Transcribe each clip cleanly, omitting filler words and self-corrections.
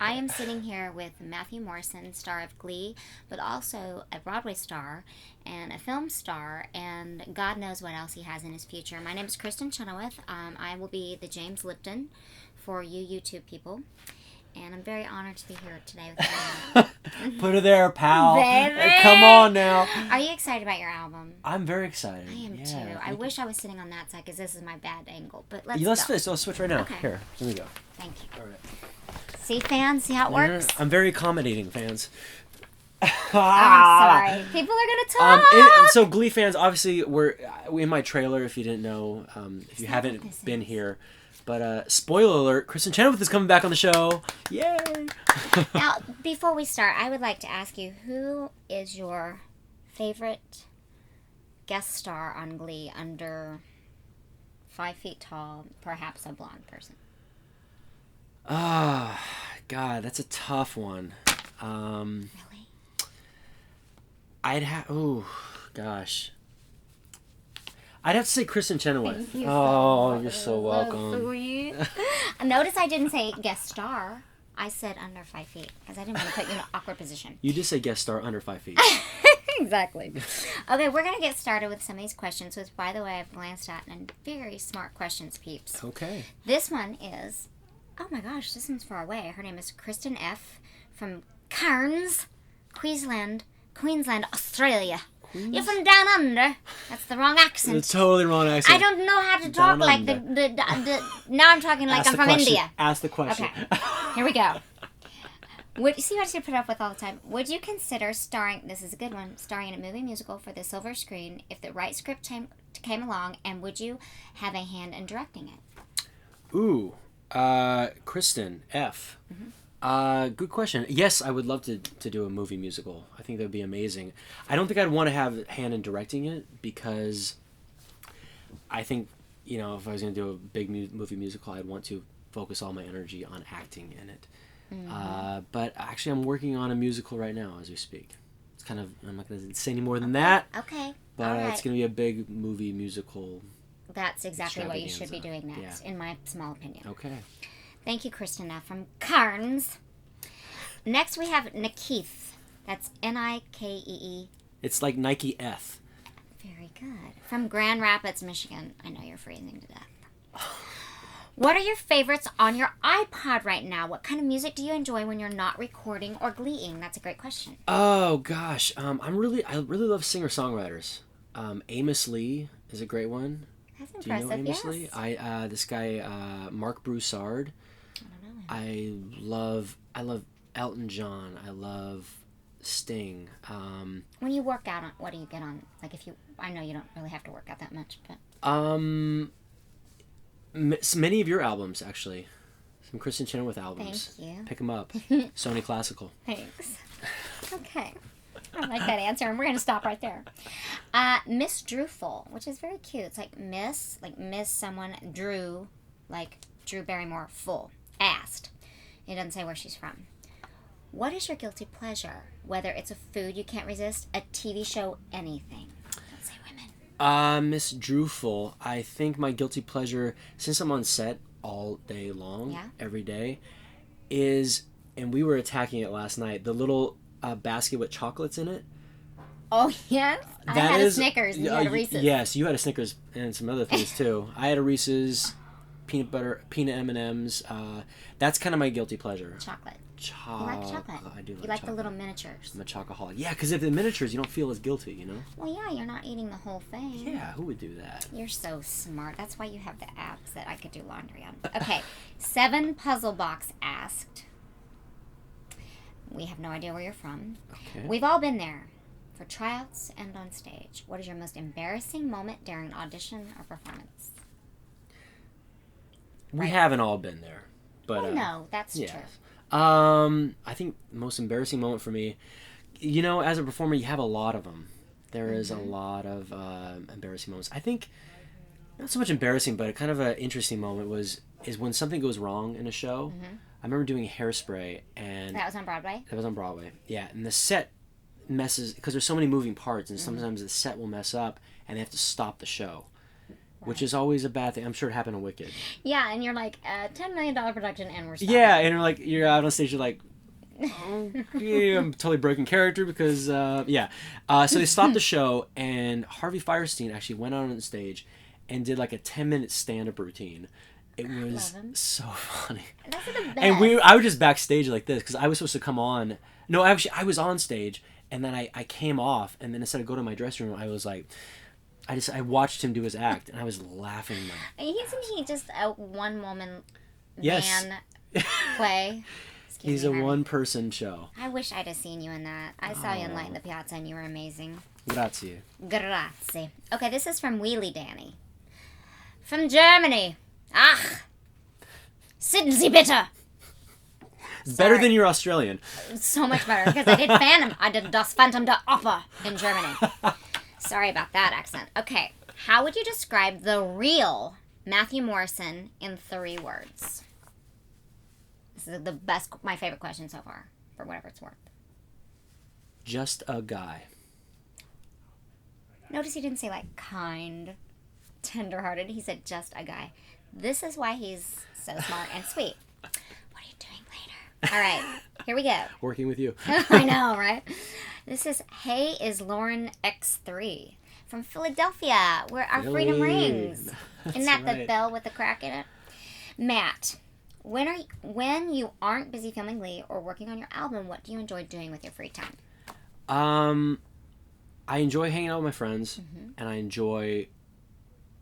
I am sitting here with Matthew Morrison, star of Glee, but also a Broadway star and a film star, and God knows what else he has in his future. My name is Kristin Chenoweth. I will be the James Lipton for you YouTube people, and I'm very honored to be here today with you. Put her there, pal. Baby! Come on now. Are you excited about your album? I'm very excited. I am too. I wish I was sitting on that side because this is my bad angle, but let's go. Let's switch right now. Okay. Here we go. Thank you. All right. See, fans? See how it works? I'm very accommodating, fans. I'm sorry. People are going to talk. So Glee fans, obviously, we're in my trailer, if you didn't know, if you haven't been here. But spoiler alert, Kristin Chenoweth is coming back on the show. Yay! Now, before we start, I would like to ask you, who is your favorite guest star on Glee under 5 feet tall, perhaps a blonde person? Ah, God, that's a tough one. Really? Gosh. I'd have to say Kristin Chenoweth. Thank you You're so welcome. Sweet. Notice I didn't say guest star. I said under 5 feet because I didn't want to put you in an awkward position. You just say guest star under 5 feet. Exactly. Okay, we're going to get started with some of these questions, which, by the way, I've glanced at, and very smart questions, peeps. Okay. This one is, oh my gosh, this one's far away. Her name is Kristin F. from Cairns, Queensland, Australia. You're from down under. That's the wrong accent. It's totally wrong accent. I don't know how to talk Down like under. the now I'm talking like I'm from India. Ask the question. Okay, here we go. See what I should put up with all the time? Would you consider starring, this is a good one, starring in a movie musical for the silver screen if the right script came along, and would you have a hand in directing it? Ooh, Kristin F. Good question. Yes, I would love to do a movie musical. I think that would be amazing. I don't think I'd want to have a hand in directing it because I think, if I was going to do a big movie musical, I'd want to focus all my energy on acting in it. Mm-hmm. But actually, I'm working on a musical right now as we speak. It's kind of, I'm not going to say any more than that. Okay. But all right. It's going to be a big movie musical. That's exactly what you should be doing next, in my small opinion. Okay. Thank you, Kristina from Cairns. Next, we have Nikkeith. That's Nikee. It's like Nike F. Very good. From Grand Rapids, Michigan. I know you're freezing to death. What are your favorites on your iPod right now? What kind of music do you enjoy when you're not recording or gleeing? That's a great question. Oh gosh, I really love singer-songwriters. Amos Lee is a great one. That's impressive. Do you know Amos Yes. Lee? This guy Mark Broussard. I don't know him. I love Elton John. I love Sting. When you work out, what do you get on? Like I know you don't really have to work out that much, but. Many of your albums, actually. Some Kristin Chenoweth albums. Thank you. Pick them up. Sony Classical. Thanks. Okay. I like that answer, and we're going to stop right there. Miss Drewful, which is very cute. It's like Miss someone, Drew, like Drew Barrymore, full, asked. It doesn't say where she's from. What is your guilty pleasure? Whether it's a food you can't resist, a TV show, anything. Don't say women. Miss Drewful, I think my guilty pleasure, since I'm on set all day long, every day, is, and we were attacking it last night, the little basket with chocolates in it. Oh, yes? I had a Snickers and you had a Reese's. Yes, you had a Snickers and some other things too. I had a Reese's, peanut M&Ms. That's kind of my guilty pleasure. Chocolate. You like chocolate. I do like You like chocolate. the little miniatures. I'm a chocoholic. Yeah, because if the miniatures, you don't feel as guilty, Well, yeah, you're not eating the whole thing. Yeah, who would do that? You're so smart. That's why you have the apps that I could do laundry on. Okay, 7 Puzzle Box asked. We have no idea where you're from. Okay. We've all been there. For tryouts and on stage. What is your most embarrassing moment during an audition or performance? We haven't all been there. But, no, that's true. I think the most embarrassing moment for me, as a performer, you have a lot of them. There is a lot of embarrassing moments. I think, not so much embarrassing, but kind of an interesting moment is when something goes wrong in a show. I remember doing Hairspray, and That was on Broadway? That was on Broadway, yeah. And the set messes, because there's so many moving parts, and sometimes the set will mess up, and they have to stop the show. which is always a bad thing. I'm sure it happened on Wicked. Yeah, and you're like, $10 million production, and we're stopping. Yeah, and you're out on stage, you're like, okay, I'm totally breaking character because, So they stopped the show, and Harvey Fierstein actually went out on stage and did like a 10-minute stand-up routine. It was so funny. Those are the best. And I was just backstage like this because I was supposed to come on. No, actually, I was on stage, and then I came off, and then instead of going to my dressing room, I was like, I watched him do his act, and I was laughing. Isn't he just a one-woman Yes. man play? He's a one-person show. I wish I'd have seen you in that. I saw you in Light in the Piazza, and you were amazing. Grazie. Grazie. Okay, this is from Wheelie Danny. From Germany. Ach. Sind Sie bitte. Better than your Australian. So much better, because I did Phantom. I did Das Phantom der Oper in Germany. Sorry about that accent. Okay, how would you describe the real Matthew Morrison in 3 words? This is the best, my favorite question so far, for whatever it's worth. Just a guy. Notice he didn't say like kind, tender-hearted. He said just a guy. This is why he's so smart and sweet. What are you doing later? All right, here we go. Working with you. I know, right? This is Hey is Lauren X3 from Philadelphia, where our freedom rings. Isn't that the bell with the crack in it? Matt, when you aren't busy filming Glee or working on your album, what do you enjoy doing with your free time? I enjoy hanging out with my friends, and I enjoy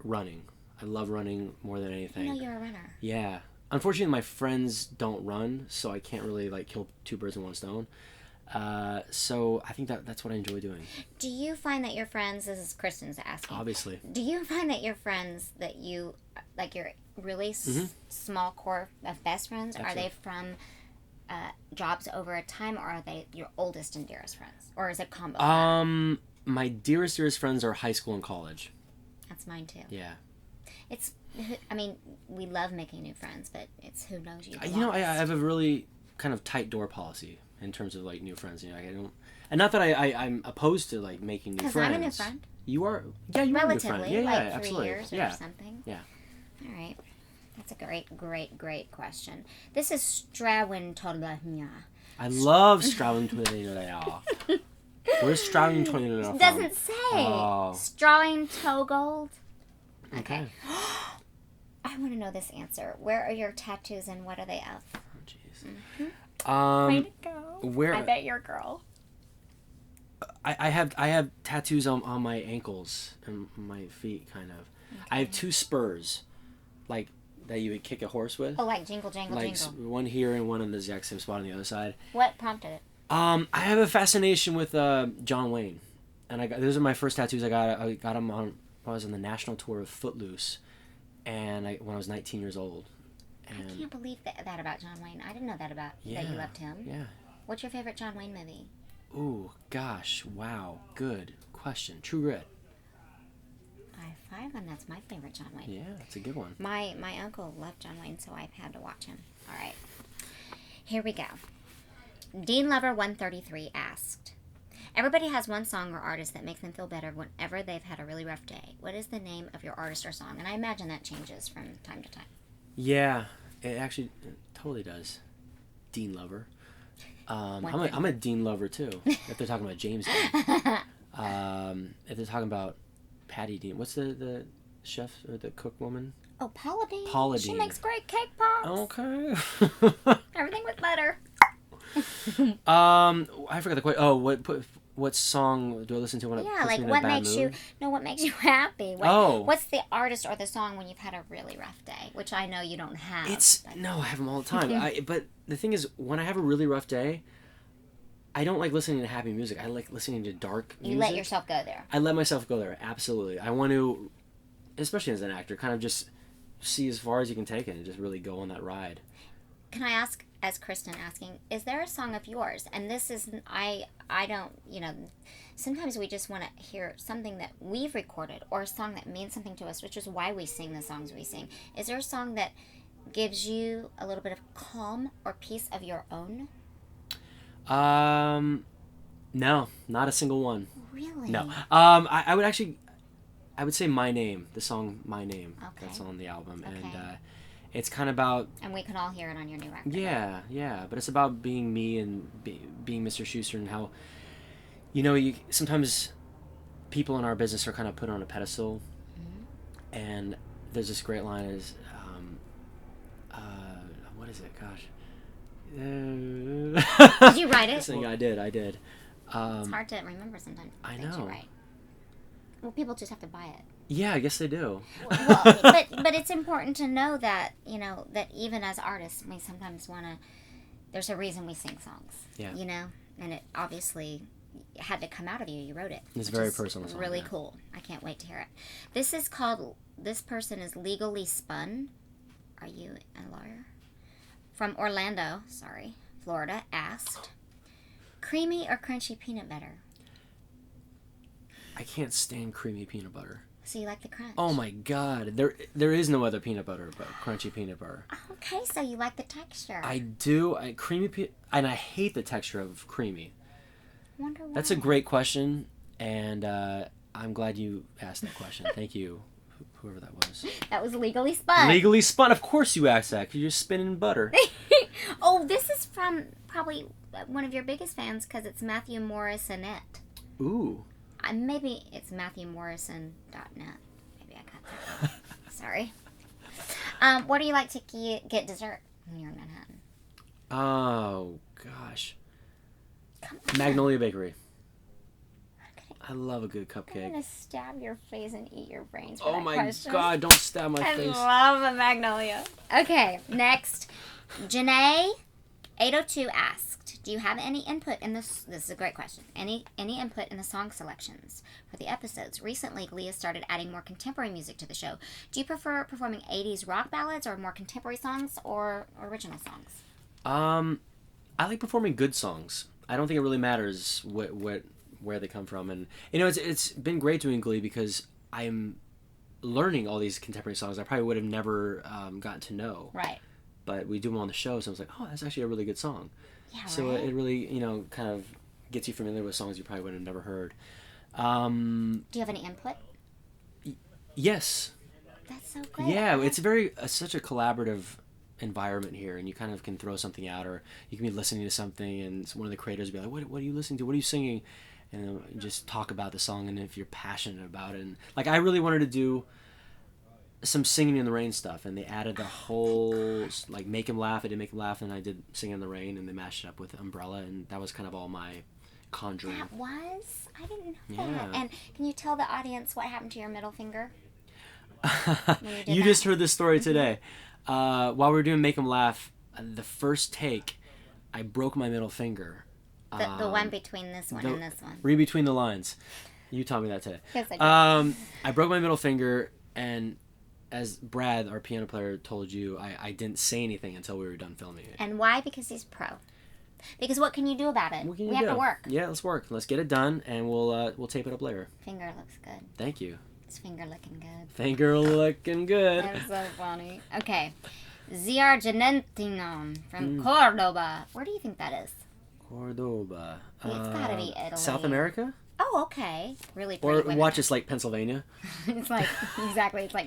running. I love running more than anything. I know you're a runner. Yeah. Unfortunately, my friends don't run, so I can't really like kill 2 birds with 1 stone. So I think that's what I enjoy doing. Do you find that your friends, this is Kristin's asking. Obviously. Do you find that your friends that you, like your really small core of best friends, Absolutely. are they from jobs over a time, or are they your oldest and dearest friends? Or is it combo? My dearest friends are high school and college. That's mine too. Yeah. We love making new friends, but it's who knows you. You know, I have a really kind of tight door policy in terms of like new friends. You know, I don't, and not that I'm opposed to like making new friends. Because I'm a new friend. You are, yeah, you are a new friend. Relatively, Yeah, like 3 absolutely. years or something. Yeah. All right, that's a great question. This is Strawin Tolahnya. I love Strawin Tolahnya. Where's Strawin Tolahnya from? Doesn't say. Oh. Strawing Togold. Okay. I want to know this answer. Where are your tattoos and what are they of? Oh, jeez. Way to go. Where? I bet you're a girl. I have tattoos on my ankles and my feet, kind of. Okay. I have 2 spurs, like that you would kick a horse with. Oh, like jingle, jingle, like jingle. One here and one on the exact same spot on the other side. What prompted it? I have a fascination with John Wayne, and those are my first tattoos. I got them when I was on the national tour of Footloose, and when I was 19 years old. And I can't believe that about John Wayne. I didn't know that that you loved him. Yeah. What's your favorite John Wayne movie? Ooh, gosh, wow, good question. True Grit. I5, and that's my favorite John Wayne. Yeah, that's a good one. My uncle loved John Wayne, so I've had to watch him. All right, here we go. Dean Lover 133 asked, everybody has one song or artist that makes them feel better whenever they've had a really rough day. What is the name of your artist or song? And I imagine that changes from time to time. Yeah, it totally does. Dean Lover. I'm a Dean Lover too. If they're talking about James Dean. If they're talking about Patty Dean, what's the chef or the cook woman? Oh, Paula Dean. Paula Dean. She makes great cake pops. Okay. Everything with butter. I forgot the question. Oh, what song do I listen to when it puts me in a bad mood? What makes you happy? What's the artist or the song when you've had a really rough day? Which I know you don't have. No, I have them all the time. But the thing is, when I have a really rough day, I don't like listening to happy music. I like listening to dark music. You let yourself go there. I let myself go there, absolutely. I want to, especially as an actor, kind of just see as far as you can take it and just really go on that ride. Can I ask, as Kristin asking, is there a song of yours? And this isn't, I don't, sometimes we just want to hear something that we've recorded or a song that means something to us, which is why we sing the songs we sing. Is there a song that gives you a little bit of calm or peace of your own? No, not a single one. Really? No. I would actually, I would say My Name, the song My Name. Okay. That's on the album. Okay. And it's kind of about... And we can all hear it on your new record. Yeah. But it's about being me and being Mr. Schuster, and how, sometimes people in our business are kind of put on a pedestal. Mm-hmm. And there's this great line is, what is it? Gosh. Did you write it? I did. It's hard to remember sometimes. I know. You write. Well, people just have to buy it. Yeah, I guess they do. Well, but it's important to know that, that even as artists, we sometimes want to... There's a reason we sing songs. Yeah. And it obviously had to come out of you. You wrote it. It's very personal song. Really cool. I can't wait to hear it. This is called... This person is Legally Spun. Are you a lawyer? From Orlando, Florida, asked, creamy or crunchy peanut butter? I can't stand creamy peanut butter. So you like the crunch? Oh my god. There is no other peanut butter but crunchy peanut butter. Okay, so you like the texture. I do. And I hate the texture of creamy. Wonder why. That's a great question, and I'm glad you asked that question. Thank you, whoever that was. That was Legally Spun. Legally Spun. Of course you asked that, because you're spinning butter. Oh, this is from probably one of your biggest fans, because it's Matthew Morrisonette. Ooh. Maybe it's MatthewMorrison.net. Maybe I got that. Sorry. What do you like to get dessert when you're in Manhattan? Oh, gosh. Come on. Magnolia Bakery. Okay. I love a good cupcake. I'm going to stab your face and eat your brains for Oh that my question. god, don't stab my face. I love a Magnolia. Okay, next. Janae802 asked, do you have any input in this? This is a great question. Any input in the song selections for the episodes? Recently, Glee has started adding more contemporary music to the show. Do you prefer performing 80s rock ballads or more contemporary songs or original songs? I like performing good songs. I don't think it really matters where they come from. And it's been great doing Glee, because I'm learning all these contemporary songs I probably would have never gotten to know. Right. But we do them on the show, so I was like, oh, that's actually a really good song. Yeah, so right? it really, kind of gets you familiar with songs you probably would have never heard. Do you have any input? Yes. That's so great. Yeah, it's such a collaborative environment here, and you kind of can throw something out, or you can be listening to something, and one of the creators will be like, what are you listening to? What are you singing? And just talk about the song, and if you're passionate about it. And, I really wanted to do some Singing in the Rain stuff, and they added the whole Make Him Laugh. I did Make Him Laugh, and I did Singing in the Rain, and they mashed it up with Umbrella, and that was kind of all my conjuring. That was? I didn't know that. And can you tell the audience what happened to your middle finger? You just heard this story today. While we were doing Make Him Laugh, the first take, I broke my middle finger. The one between this one and this one. Read between the lines. You taught me that today. Yes, I did. I broke my middle finger, and as Brad, our piano player, told you, I didn't say anything until we were done filming it. And why? Because he's pro. Because what can you do about it? We have to work. Yeah, let's work. Let's get it done, and we'll tape it up later. Finger looks good. Thank you. It's finger looking good. Finger looking good. That's so funny. Okay. Ziargenentinon from Cordoba. Where do you think that is? Cordoba. It's gotta be Italy. South America? Oh, okay. Really pretty women. Watch it's like Pennsylvania. It's like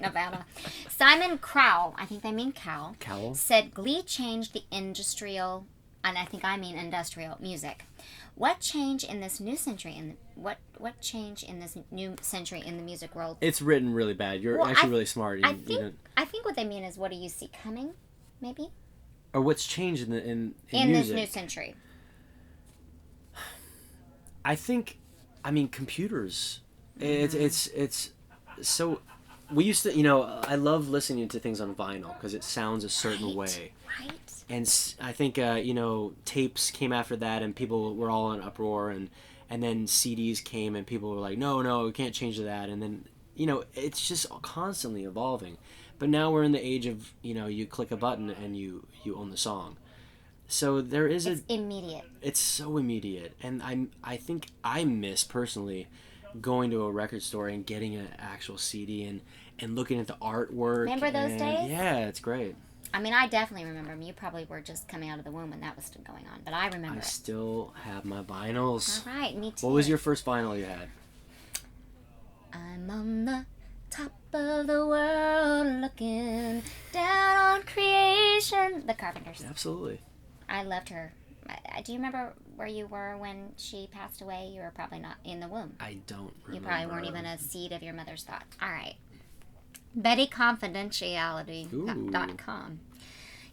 Nevada. Simon Crowell, I think they mean Cowell, said Glee changed the industrial music. What change in this new century what change in this new century in the music world? It's written really bad. You're actually really smart. I think what they mean is, what do you see coming, maybe? Or what's changed in music? this new century. I mean, computers. It's so. We used to, I love listening to things on vinyl because it sounds a certain way. Right. And I think, tapes came after that, and people were all in uproar, and then CDs came, and people were like, no, we can't change that. And then, it's just constantly evolving. But now we're in the age of, you click a button and you own the song. So it's immediate. It's so immediate. And I think I miss, personally, going to a record store and getting an actual CD and looking at the artwork. Remember those days? Yeah, it's great. I mean, I definitely remember them. You probably were just coming out of the womb when that was still going on, but I remember I still have my vinyls. All right, me too. What was your first vinyl you had? I'm on the Top of the world, looking down on creation. The Carpenters. Absolutely. I loved her. Do you remember where you were when she passed away? You were probably not in the womb. I don't remember. You probably weren't even a seed of your mother's thought. All right. BettyConfidentiality.com.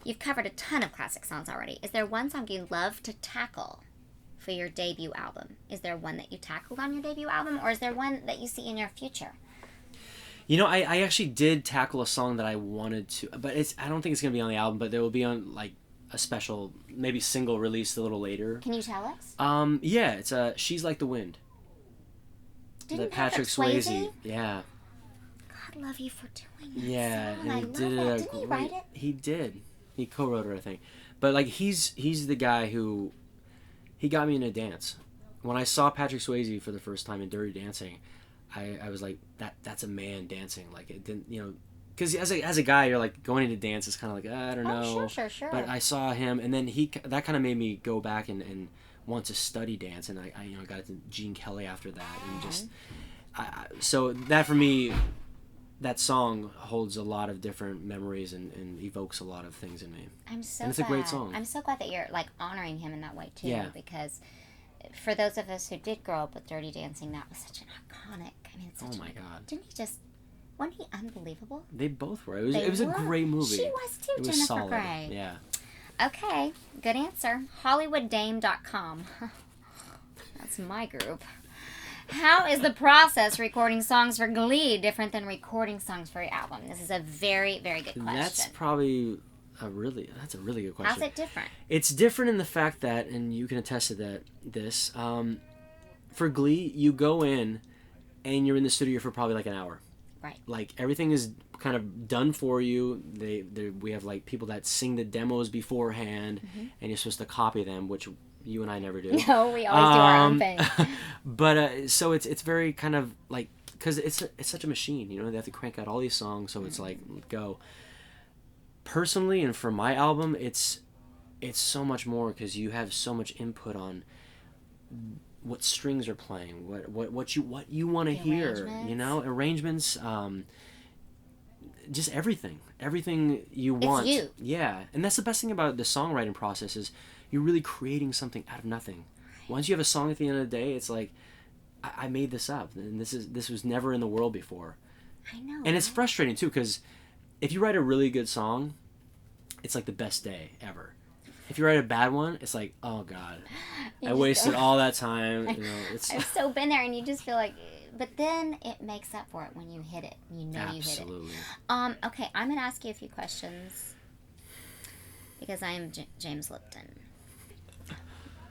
You've covered a ton of classic songs already. Is there one song you love to tackle for your debut album? Is there one that you tackled on your debut album, or is there one that you see in your future? You know, I actually did tackle a song that I wanted to, but I don't think it's going to be on the album, but there will be on, like, a special, maybe single released a little later. Can you tell us? Yeah, it's She's Like the Wind. Didn't Patrick Swayze? Yeah. God love you for doing that. Yeah, song. and he did it. Didn't he write it? He did. He co-wrote it, I think. But like he's the guy who he got me into dance. When I saw Patrick Swayze for the first time in Dirty Dancing, I was like, that's a man dancing. Like it didn't, you know, because as a guy, you're like going into dance is kind of like I don't know. Oh, sure. But I saw him, and then that kind of made me go back and want to study dance, and I got into Gene Kelly after that, and just so that for me, that song holds a lot of different memories and evokes a lot of things in me. I'm so and it's glad. a great song. I'm so glad that you're like honoring him in that way too. Yeah. Because for those of us who did grow up with Dirty Dancing, that was such an iconic. I mean, Oh my God! Didn't he just? Wasn't he unbelievable? They both were. It was a great movie. She was too. It was Jennifer solid. Grey. Yeah. Okay, good answer. HollywoodDame.com. That's my group. How is the process recording songs for Glee different than recording songs for your album? This is a very, very good question. That's probably a really good question. How's it different? It's different in the fact that, and you can attest to that. For Glee, you go in, and you're in the studio for probably like an hour. Right. Like everything is kind of done for you. We have like people that sing the demos beforehand, and you're supposed to copy them, which you and I never do. No, we always do our own thing. But so it's very kind of like, because it's such a machine, you know. They have to crank out all these songs, so it's like go. Personally, and for my album, it's so much more because you have so much input on what strings are playing, what you want to hear, you know, arrangements, just everything you want. It's you. Yeah, and that's the best thing about the songwriting process is you're really creating something out of nothing. Once you have a song at the end of the day, it's like I made this up, and this was never in the world before. I know. And it's frustrating too because if you write a really good song, it's like the best day ever. If you write a bad one, it's like, oh God, I wasted all that time. You know, I've so been there, and you just feel like, but then it makes up for it when you hit it. You know you hit it. Absolutely. Okay, I'm gonna ask you a few questions because I am James Lipton.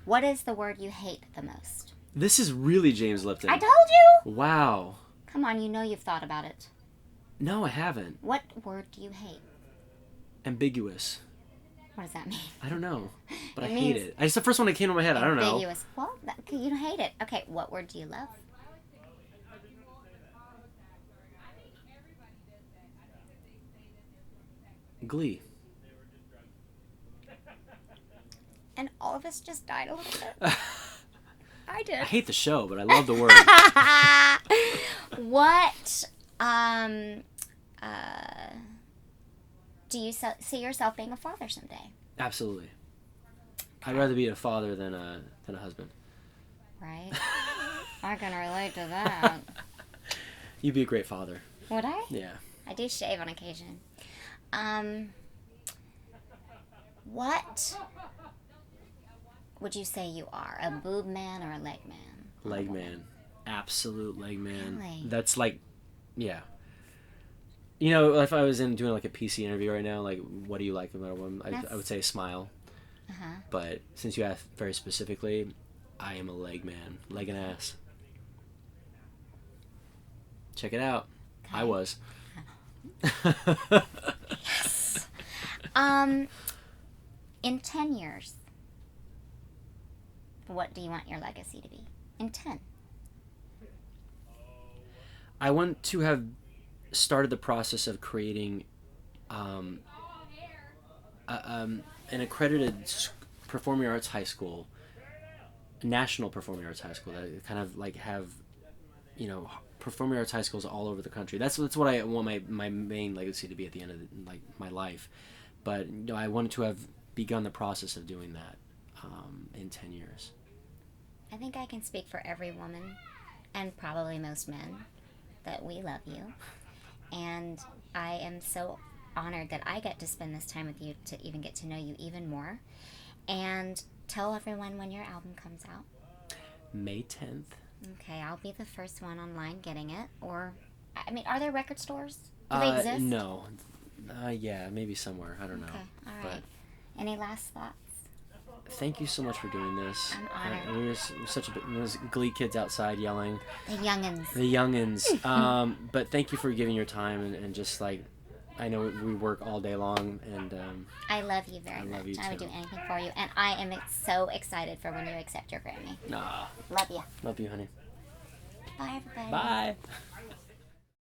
What is the word you hate the most? This is really James Lipton. I told you. Wow. Come on, you know you've thought about it. No, I haven't. What word do you hate? Ambiguous. What does that mean? I don't know, but It I hate means it. It's the first one that came to my head. I don't know. Ambiguous. Well, you don't hate it. Okay, what word do you love? Glee. And all of us just died a little bit. I did. I hate the show, but I love the word. What do you see yourself being a father someday? Absolutely. I'd rather be a father than a husband. Right? I can relate to that. You'd be a great father. Would I? Yeah. I do shave on occasion. What would you say you are? A boob man or a leg man? Leg man. Absolute leg man. Really? That's like, yeah. You know, if I was doing like a PC interview right now, like, what do you like about a woman? I would say a smile. Uh-huh. But since you asked very specifically, I am a leg man. Leg and ass. Check it out. Okay. I was. Yes. In 10 years, what do you want your legacy to be? In 10. I want to have started the process of creating an accredited performing arts high school, a national performing arts high school that kind of like have, you know, performing arts high schools all over the country. That's what I want my main legacy to be at the end of my life. But I wanted to have begun the process of doing that in 10 years. I think I can speak for every woman, and probably most men, that we love you. And I am so honored that I get to spend this time with you to even get to know you even more. And tell everyone when your album comes out. May 10th. Okay, I'll be the first one online getting it. Or, I mean, are there record stores? Do they exist? No. Yeah, maybe somewhere. I don't know. Okay, all right. Any last thoughts? Thank you so much for doing this. I'm honored. We were such those Glee kids outside yelling. The youngins. The youngins. But thank you for giving your time and just like, I know we work all day long, and I love you very much. I would do anything for you, and I am so excited for when you accept your Grammy. Nah. Love you. Love you, honey. Bye, everybody. Bye.